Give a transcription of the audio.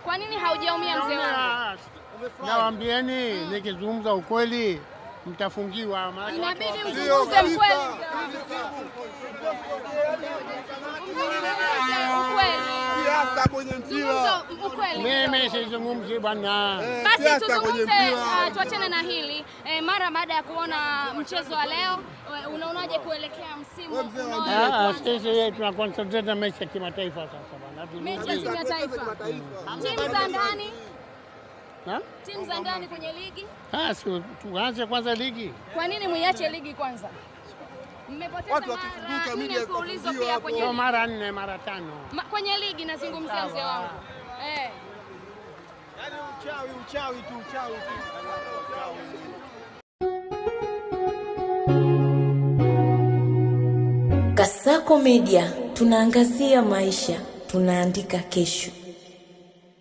Kwa nini haujaumia mzee wangu? Nawaambieni nikizungumza ukweli mtafungiwa. Inabidi uzungumze ukweli. Mimi sizungumzi bwana. Basi tuzungumze, tuachane na hili. Mara baada ya kuona mchezo wa leo, unaonaje kuelekea msimu unaokuja? Sisi tuna concentrate na mechi ya kimataifa sasa bwana. Mechi ya kimataifa. Timu za ndani? Timu za ndani kwenye ligi? Tuanze kwanza ligi. Kwa nini muiache ligi kwanza? Mmepoteza mara nne mfululizo pia kwenye ligi. Mara 4 mara 5. Kwenye ligi nazungumzia mzee wangu. Yaani uchawi tu. Kasako Media, tunaangazia maisha, tunaandika kesho.